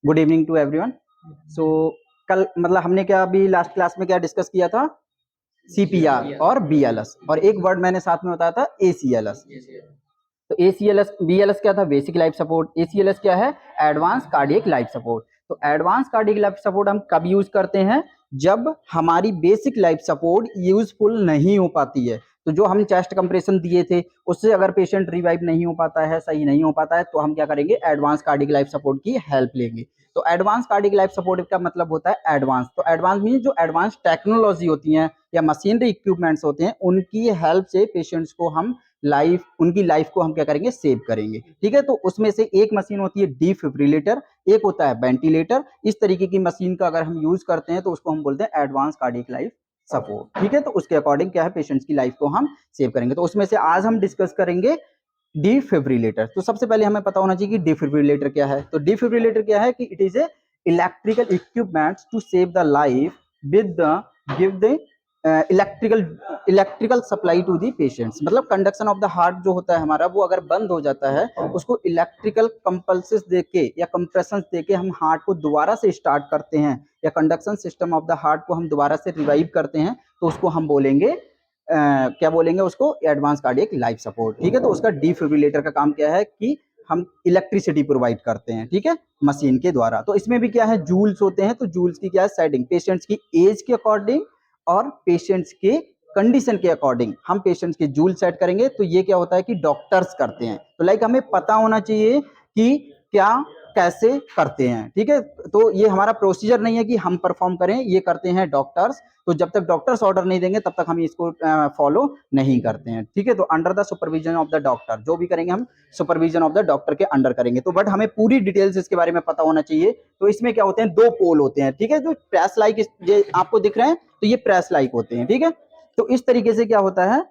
Good evening to everyone. So कल मतलब हमने क्या अभी लास्ट क्लास में क्या डिस्कस किया था, सीपीआर और बीएलएस, और एक वर्ड मैंने साथ में बताया था एसीएलएस। तो एसीएलएस बीएलएस क्या था, बेसिक लाइफ सपोर्ट। एसीएलएस क्या है, एडवांस कार्डियक लाइफ सपोर्ट। तो एडवांस कार्डियक लाइफ सपोर्ट हम कब यूज करते हैं, जब हमारी बेसिक लाइफ सपोर्ट यूजफुल नहीं हो पाती है। तो जो हम चेस्ट कंप्रेशन दिए थे उससे अगर पेशेंट रिवाइव नहीं हो पाता है, सही नहीं हो पाता है, तो हम क्या करेंगे, एडवांस कार्डियक लाइफ सपोर्ट की हेल्प लेंगे। तो एडवांस कार्डियक लाइफ सपोर्ट का मतलब होता है एडवांस। तो एडवांस मीन जो एडवांस टेक्नोलॉजी होती है या मशीनरी इक्विपमेंट्स होते हैं, उनकी हेल्प से पेशेंट्स को हम उनकी लाइफ को हम क्या करेंगे, सेव करेंगे। ठीक है, तो उसमें से एक मशीन होती है डिफिब्रिलेटर, एक होता है वेंटिलेटर। इस तरीके की मशीन का अगर हम यूज करते हैं तो उसको हम बोलते हैं एडवांस कार्डियक लाइफ सपोर्ट। ठीक है, तो उसके अकॉर्डिंग क्या है, पेशेंट्स की लाइफ को हम सेव करेंगे। तो उसमें से आज हम डिस्कस करेंगे डिफिब्रिलेटर। तो सबसे पहले हमें पता होना चाहिए कि डिफिब्रिलेटर क्या है। तो डिफिब्रिलेटर क्या है कि it is a electrical equipment to save the life with the give the electrical supply to the patients. मतलब कंडक्शन ऑफ द हार्ट जो होता है हमारा, वो अगर बंद हो जाता है, उसको इलेक्ट्रिकल कंपल्सेस देके या कंप्रेशन देके हम हार्ट को दोबारा से स्टार्ट करते हैं, या conduction system of the heart को हम दोबारा से रिवाइव करते हैं, तो उसको हम बोलेंगे क्या बोलेंगे, उसको एडवांस कार्डियक लाइफ सपोर्ट। ठीक है, तो उसका डिफिब्रिलेटर का काम क्या है कि हम इलेक्ट्रिसिटी प्रोवाइड करते हैं, ठीक है, मशीन के द्वारा। तो इसमें भी क्या है, जूल्स होते हैं। तो जूल्स की क्या है सेटिंग, पेशेंट्स की एज के अकॉर्डिंग और पेशेंट्स के कंडीशन के अकॉर्डिंग हम पेशेंट्स के जूल सेट करेंगे। तो ये क्या होता है कि डॉक्टर्स करते हैं। तो लाइक हमें पता होना चाहिए कि क्या कैसे करते हैं। ठीक है, तो ये हमारा प्रोसीजर नहीं है कि हम परफॉर्म करें, ये करते हैं डॉक्टर्स। तो जब तक डॉक्टर्स ऑर्डर नहीं देंगे तब तक हम इसको फॉलो नहीं करते हैं। ठीक है, तो under the supervision of the doctor, जो भी करेंगे हम सुपरविजन ऑफ द डॉक्टर के अंडर करेंगे। तो बट हमें पूरी डिटेल्स इसके बारे में पता होना चाहिए। तो इसमें क्या होते हैं, दो पोल होते हैं। ठीक है, जो प्रेस लाइक ये आपको दिख रहे हैं, तो ये प्रेस लाइक होते हैं। ठीक है, तो इस तरीके से क्या होता है,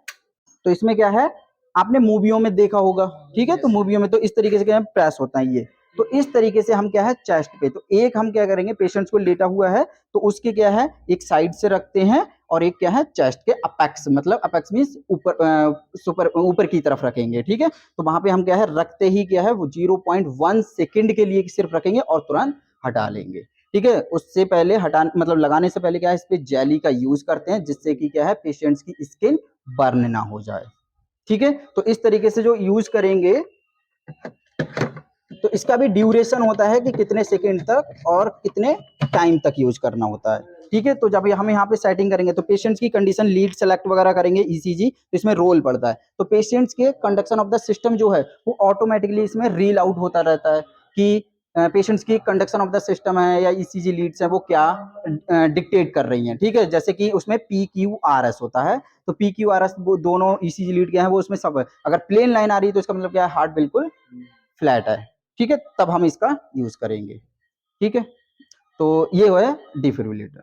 तो इसमें क्या है, आपने मूवियों में देखा होगा। ठीक है, तो मूवियों में तो इस तरीके से क्या है, प्रेस होता है ये। तो इस तरीके से हम क्या है, चेस्ट पे, तो एक हम क्या करेंगे, पेशेंट्स को लेटा हुआ है तो उसके क्या है, एक साइड से रखते हैं, और एक क्या है, चेस्ट के अपेक्स, मतलब अपेक्स मींस ऊपर ऊपर की तरफ रखेंगे। ठीक है, तो वहां पे हम क्या है, रखते ही क्या है, वो 0.1 सेकंड के लिए सिर्फ रखेंगे और तुरंत हटा लेंगे। ठीक है, उससे पहले मतलब लगाने से पहले क्या है, इस पे जेली का यूज करते हैं, जिससे कि क्या है, पेशेंट्स की स्किन बर्न ना हो जाए। ठीक है, तो इस तरीके से जो यूज करेंगे, तो इसका भी ड्यूरेशन होता है कि कितने सेकंड तक और कितने टाइम तक यूज करना होता है। ठीक है, तो जब हम यहाँ पे सेटिंग करेंगे तो पेशेंट्स की कंडीशन, लीड सेलेक्ट वगैरह करेंगे, ईसीजी, तो इसमें रोल पड़ता है। तो पेशेंट्स के कंडक्शन ऑफ द सिस्टम जो है वो ऑटोमेटिकली इसमें रील आउट होता रहता है कि पेशेंट्स की कंडक्शन ऑफ द सिस्टम है या ईसीजी लीड्स है वो क्या डिक्टेट कर रही हैं। ठीक है, जैसे कि उसमें PQRS होता है। तो PQRS वो दोनों ईसीजी लीड क्या है, वो उसमें सब है। अगर प्लेन लाइन आ रही है तो इसका मतलब क्या है, हार्ट बिल्कुल फ्लैट है। ठीक है, तब हम इसका यूज करेंगे। ठीक है, तो ये है डिफिब्रिलेटर।